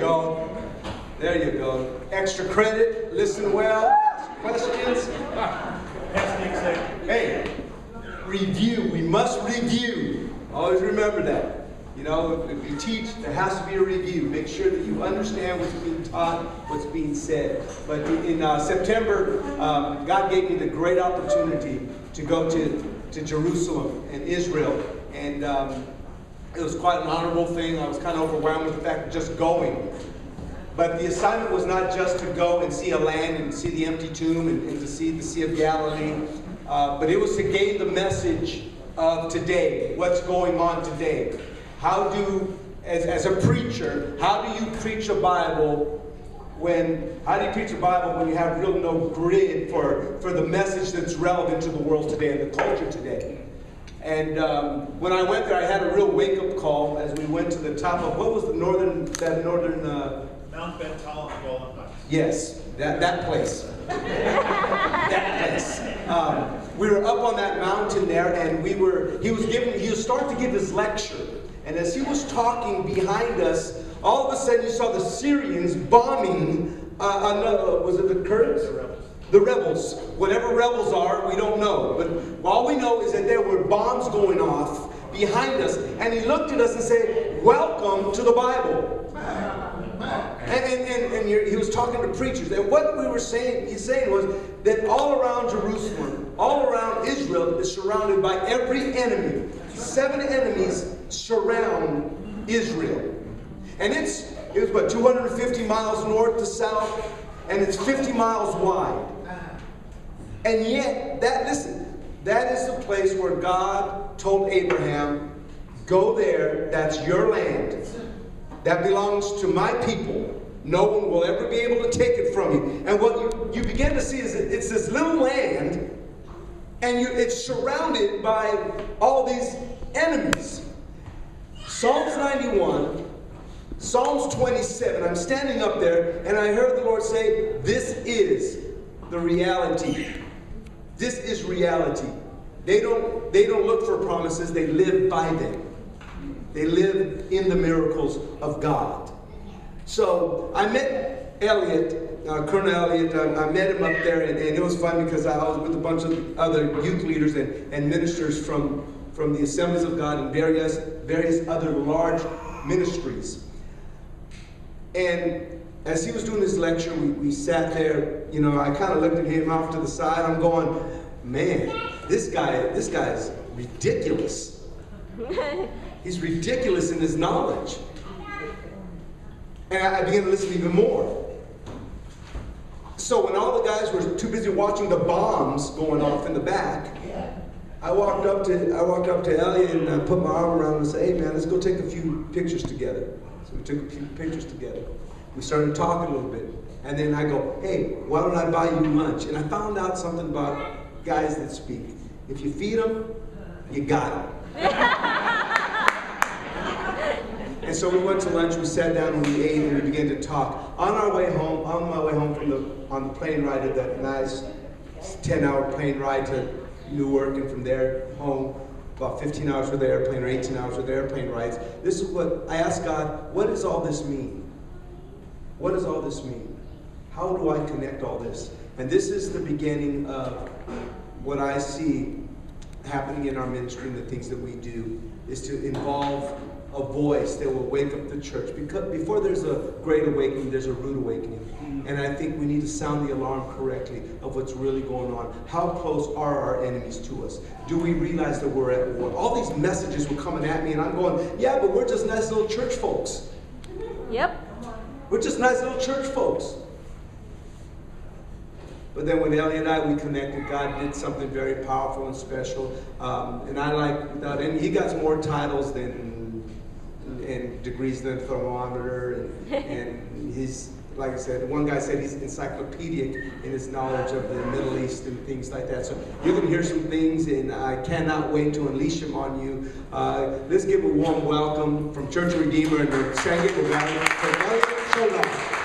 go. There you go. Extra credit. Listen well. Questions? Hey, review. We must review. Always remember that. You know, if you teach, there has to be a review. Make sure that you understand what's being taught, what's being said. But in September, God gave me the great opportunity to go to Jerusalem and Israel. And it was quite an honorable thing. I was kind of overwhelmed with the fact of just going. But the assignment was not just to go and see a land and see the empty tomb and to see the Sea of Galilee. But it was to gain the message of today, what's going on today. How do, as a preacher, how do you preach a Bible how do you preach a Bible when you have real no grid for the message that's relevant to the world today and the culture today? And when I went there, I had a real wake-up call as we went to the top of, what was the northern Mount Bental and Golden Heights. Yes, that place. That place. We were up on that mountain there, and he was starting to give his lecture. And as he was talking behind us, all of a sudden you saw the Syrians bombing was it the Kurds? The rebels. The rebels. Whatever rebels are, we don't know. But all we know is that there were bombs going off behind us. And he looked at us and said, "Welcome to the Bible." And he was talking to preachers. And what he's saying was that all around Jerusalem, all around Israel is surrounded by every enemy. 7 enemies surround Israel. And it was about 250 miles north to south, and it's 50 miles wide. And yet, that is the place where God told Abraham, "Go there, that's your land. That belongs to my people. No one will ever be able to take it from you." And what you begin to see is that it's this little land, and it's surrounded by all these enemies. Psalms 91, Psalms 27, I'm standing up there, and I heard the Lord say, "This is the reality. This is reality." They don't look for promises, they live by them. They live in the miracles of God. So I met Elliott, Colonel Elliott. I met him up there, and it was fun because I was with a bunch of other youth leaders and ministers from the Assemblies of God and various other large ministries. And as he was doing his lecture, we sat there. You know, I kind of looked at him off to the side. I'm going, "Man, this guy's ridiculous." He's ridiculous in his knowledge. And I began to listen even more. So when all the guys were too busy watching the bombs going off in the back, I walked up to Elliott and I put my arm around him and said, "Hey man, let's go take a few pictures together." So we took a few pictures together. We started talking a little bit. And then I go, "Hey, why don't I buy you lunch?" And I found out something about guys that speak. If you feed them, you got them. And so we went to lunch, we sat down and we ate and we began to talk. On my way home on the plane ride, of that nice 10-hour plane ride to Newark, and from there home, about 15 hours with the airplane or 18 hours with the airplane rides. This is what I asked God, what does all this mean? What does all this mean? How do I connect all this? And this is the beginning of what I see happening in our ministry and the things that we do, is to involve a voice that will wake up the church. Because before there's a great awakening, there's a rude awakening. And I think we need to sound the alarm correctly of what's really going on. How close are our enemies to us? Do we realize that we're at war? All these messages were coming at me, and I'm going, "Yeah, but we're just nice little church folks." Yep. We're just nice little church folks. But then when Elliott and I, we connected, God did something very powerful and special. And I and he got more titles and degrees than a thermometer. And he's, like I said, one guy said he's encyclopedic in his knowledge of the Middle East and things like that. So you're going to hear some things, and I cannot wait to unleash them on you. Let's give a warm welcome from Church of Redeemer and the San Diego Valley to Elliott Chodoff.